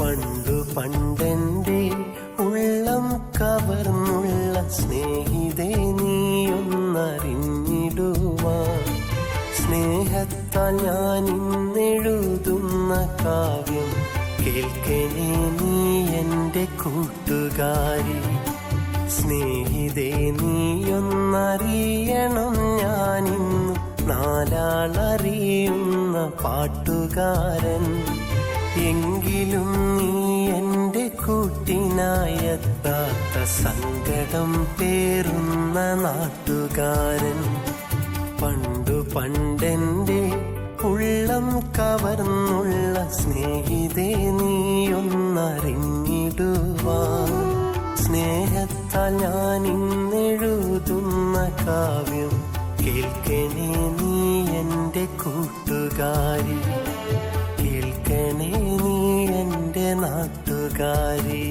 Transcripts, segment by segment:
പണ്ടു പണ്ടെന്റെ ഉള്ളം കവർന്നുള്ള സ്നേഹിതേ നീയൊന്നറിഞ്ഞിടുവാൻ സ്നേഹത്താൽ ഞാൻ ഇന്നെഴുതുന്ന കാവ്യം കേൾക്കണേ നീ എൻ്റെ കൂട്ടുകാരി. സ്നേഹിതേ നീയൊന്നറിയണം ഞാനിന്നു നാലാളറിയുന്ന പാട്ടുകാരൻ. എങ്കിലും നീ എൻ്റെ കൂട്ടിനായെത്താത്ത സങ്കടം പേറുന്ന നാട്ടുകാരൻ. പണ്ടു പണ്ടെന്റെ ഉള്ളം കവർന്നുള്ള സ്നേഹിതേ നീയൊന്നറിഞ്ഞിടുവാൻ സ്നേഹത്താൽ ഞാൻ ഇന്നെഴുതുന്ന കാവ്യം കേൾക്കണേ നീ എൻ്റെ കൂട്ടുകാരി. കേൾക്കണേ നീ എൻ്റെ നാട്ടുകാരി.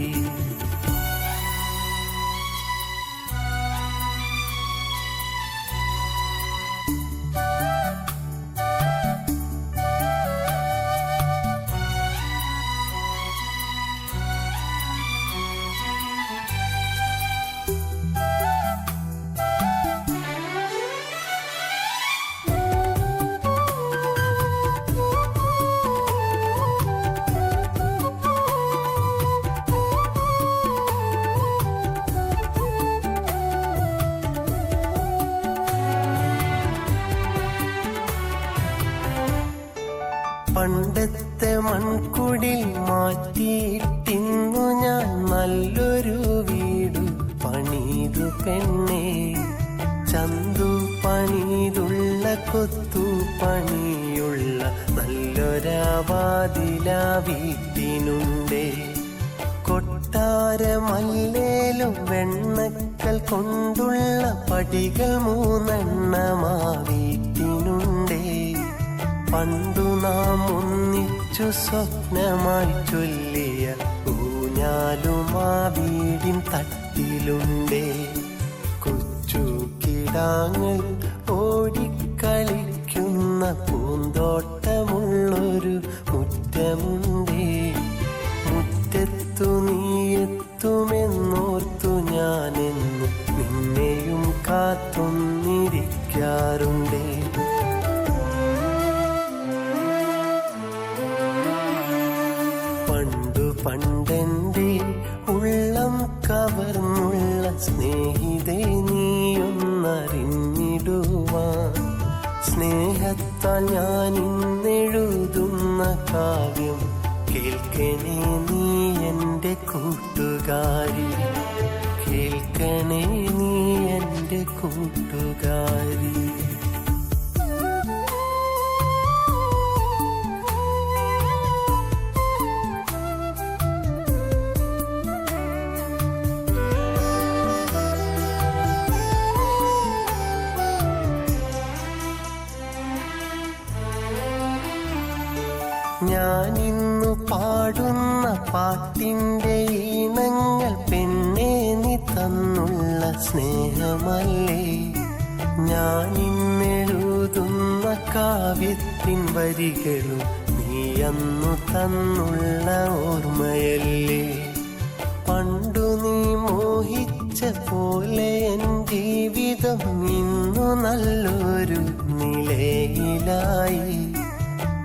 പണ്ടത്തെ മൺകുടിൽ മാറ്റിയിട്ടിന്നു ഞാൻ നല്ലൊരു വീടു പണിതു പെണ്ണേ. ചന്തു പണിതുള്ള കൊത്തു പണിയുള്ള നല്ലൊരാവാതില വീട്ടിനുണ്ടേ. കൊട്ടാരമല്ലേലും വെണ്ണക്കൽ കൊണ്ടുള്ള പടികൾ 3 വീട്ടിനുണ്ടേ. പണ്ടു നാം ഒന്നിച്ചു സ്വപ്നമായി ചൊല്ലിയ ഊഞ്ഞാലും ആ വീടിൻ തട്ടിലുണ്ടേ. കൊച്ചു കിടാങ്ങൾ ഓടിക്കളിക്കുന്ന പൂന്തോട്ടമുള്ളൊരു മുറ്റമുണ്ടേ. മുറ്റത്തു നീയെത്തുമെന്നോർത്തു ഞാനെന്നു നിന്നെയും കാത്തൊന്നിരിക്കാറുണ്ടേ. പണ്ടു പണ്ടെന്റെ ഉള്ളം കവർന്നുള്ള സ്നേഹിതേ നീയൊന്നറിഞ്ഞിടുവാൻ സ്നേഹത്താൽ ഞാൻ ഇന്നെഴുതുന്ന കാവ്യം കേൾക്കണേ നീ എൻ്റെ കൂട്ടുകാരി. കേൾക്കണേ നീ എൻ്റെ കൂട്ടുകാരി. ഞാനിന്നു പാടുന്ന പാട്ടിൻ്റെ ഈണങ്ങൾ പെണ്ണേ നീ തന്നുള്ള സ്നേഹമല്ലേ. ഞാനിന്നെഴുതുന്ന കാവ്യത്തിൻ വരികളും നീ അന്നു തന്നുള്ള ഓർമ്മയല്ലേ. പണ്ടു നീ മോഹിച്ച പോലെ എൻ ജീവിതം ഇന്നു നല്ലൊരു നിലയിലായി.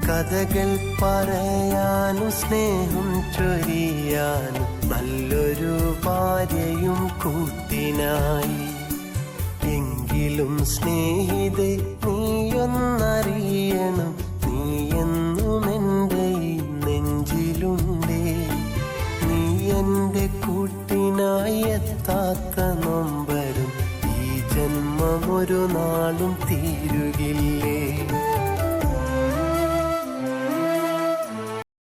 കഥകൾ പറയാനും സ്നേഹം ചൊരിയാനും നല്ലൊരു ഭാര്യയും കൂട്ടിനായി. എങ്കിലും സ്നേഹിതേ നീയൊന്നറിയണം നീ എന്നും എൻ്റെ നെഞ്ചിലുണ്ടേ. നീ എൻ്റെ കൂട്ടിനായി എത്താത്ത നൊമ്പരും ഈ ജന്മം ഒരു നാളും തീരുകില്ല.